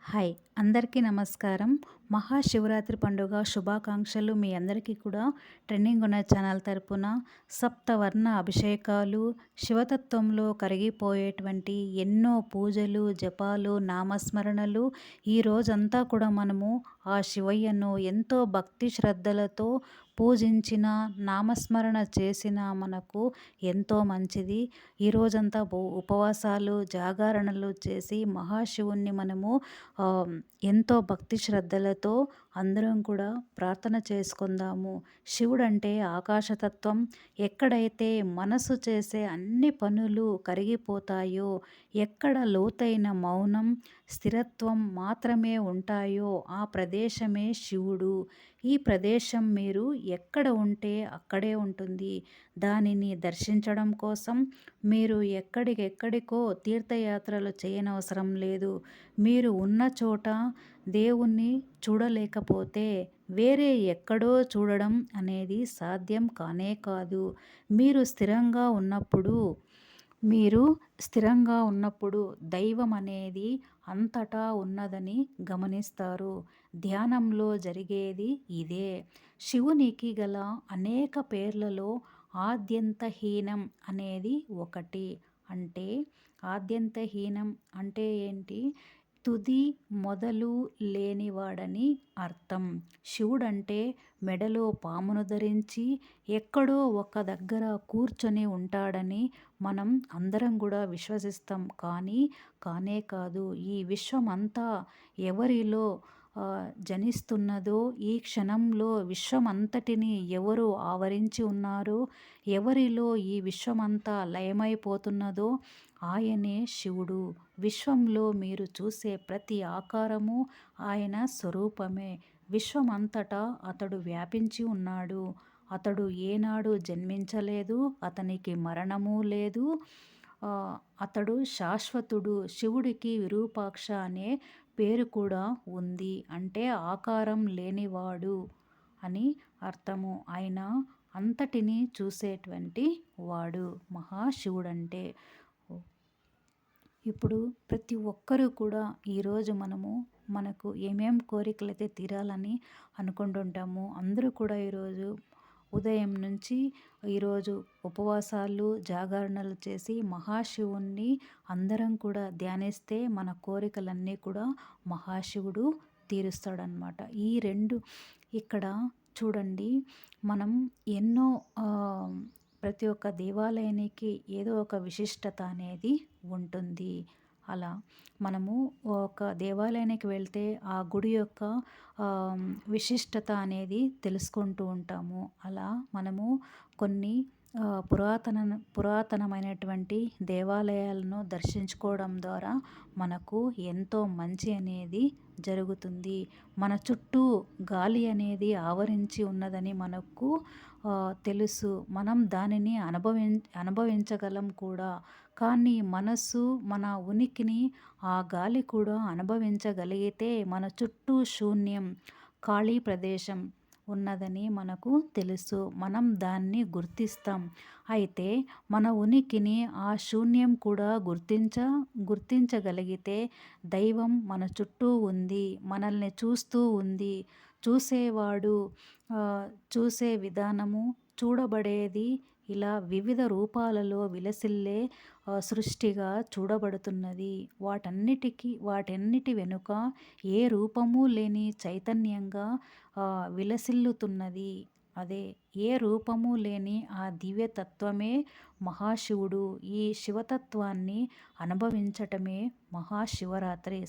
Hi! అందరికీ నమస్కారం. మహాశివరాత్రి పండుగ శుభాకాంక్షలు మీ అందరికీ కూడా ట్రెండింగ్ ఉన్న ఛానల్ తరపున సప్తవర్ణ అభిషేకాలు, శివతత్వంలో కరిగిపోయేటువంటి ఎన్నో పూజలు, జపాలు, నామస్మరణలు ఈ రోజంతా కూడా మనము ఆ శివయ్యను ఎంతో భక్తి శ్రద్ధలతో పూజించిన, నామస్మరణ చేసిన మనకు ఎంతో మంచిది. ఈ రోజంతా ఉపవాసాలు, జాగరణలు చేసి మహాశివుణ్ణి మనము ఎంతో భక్తి శ్రద్ధలతో అందరం కూడా ప్రార్థన చేసుకుందాము. శివుడంటే ఆకాశతత్వం. ఎక్కడైతే మనసు చేసే అన్ని పనులు కరిగిపోతాయో, ఎక్కడ లోతైన మౌనం, స్థిరత్వం మాత్రమే ఉంటాయో ఆ ప్రదేశమే శివుడు. ఈ ప్రదేశం మీరు ఎక్కడ ఉంటే అక్కడే ఉంటుంది. దానిని దర్శించడం కోసం మీరు ఎక్కడికెక్కడికో తీర్థయాత్రలు చేయనవసరం లేదు. మీరు ఉన్న చోట దేవుణ్ణి చూడలేకపోతే వేరే ఎక్కడో చూడడం అనేది సాధ్యం కానే కాదు. మీరు స్థిరంగా ఉన్నప్పుడు దైవం అనేది అంతటా ఉన్నదని గమనిస్తారు. ధ్యానంలో జరిగేది ఇదే. శివునికి గల అనేక పేర్లలో ఆద్యంతహీనం అనేది ఒకటి. అంటే ఆద్యంతహీనం అంటే ఏంటి? తుది మొదలు లేనివాడని అర్థం. శివుడంటే మెడలో పామును ధరించి ఎక్కడో ఒక దగ్గర కూర్చొని ఉంటాడని మనం అందరం కూడా విశ్వసిస్తాం. కానీ కానే కాదు. ఈ విశ్వమంతా ఎవరిలో జనిస్తున్నదో, ఈ క్షణంలో విశ్వమంతటిని ఎవరు ఆవరించి ఉన్నారో, ఎవరిలో ఈ విశ్వమంతా లయమైపోతున్నదో ఆయనే శివుడు. విశ్వంలో మీరు చూసే ప్రతి ఆకారము ఆయన స్వరూపమే. విశ్వమంతటా అతడు వ్యాపించి ఉన్నాడు. అతడు ఏనాడు జన్మించలేదు. అతనికి మరణము లేదు. అతడు శాశ్వతుడు. శివుడికి విరూపాక్ష అనే పేరు కూడా ఉంది. అంటే ఆకారం లేనివాడు అని అర్థము. ఆయన అంతటిని చూసేటువంటి వాడు మహాశివుడంటే. ఇప్పుడు ప్రతి ఒక్కరూ కూడా ఈరోజు మనకు ఏమేం కోరికలైతే తీరాలని అనుకుంటుంటామో అందరూ కూడా ఈరోజు ఉదయం నుంచి ఈరోజు ఉపవాసాలు, జాగరణలు చేసి మహాశివుణ్ణి అందరం కూడా ధ్యానిస్తే మన కోరికలన్నీ కూడా మహాశివుడు తీరుస్తాడనమాట. ఈ రెండు ఇక్కడ చూడండి, మనం ఎన్నో ప్రతి ఒక్క దేవాలయానికి ఏదో ఒక విశిష్టత అనేది ఉంటుంది. అలా మనము ఒక దేవాలయానికి వెళ్తే ఆ గుడి యొక్క విశిష్టత అనేది తెలుసుకుంటూ ఉంటాము. అలా మనము కొన్ని పురాతనమైనటువంటి దేవాలయాలను దర్శించుకోవడం ద్వారా మనకు ఎంతో మంచి అనేది జరుగుతుంది. మన చుట్టూ గాలి అనేది ఆవరించి ఉన్నదని మనకు తెలుసు. మనం దానిని అనుభవించగలం కూడా. కానీ మనసు, మన ఉనికిని ఆ గాలి కూడా అనుభవించగలిగితే మన చుట్టూ శూన్యం, ఖాళీ ప్రదేశం ఉన్నదని మనకు తెలుసు. మనం దాన్ని గుర్తిస్తాం. అయితే మన ఉనికిని ఆ శూన్యం కూడా గుర్తించగలిగితే దైవం మన చుట్టూ ఉంది, మనల్ని చూస్తూ ఉంది. చూసేవాడు చూసే విధానము, చూడబడేది ఇలా వివిధ రూపాలలో విలసిల్లే సృష్టిగా చూడబడుతున్నది. వాటన్నిటి వెనుక ఏ రూపము లేని చైతన్యంగా విలసిల్లుతున్నది. అదే ఏ రూపము లేని ఆ దివ్యతత్వమే మహాశివుడు. ఈ శివతత్వాన్ని అనుభవించటమే మహాశివరాత్రి.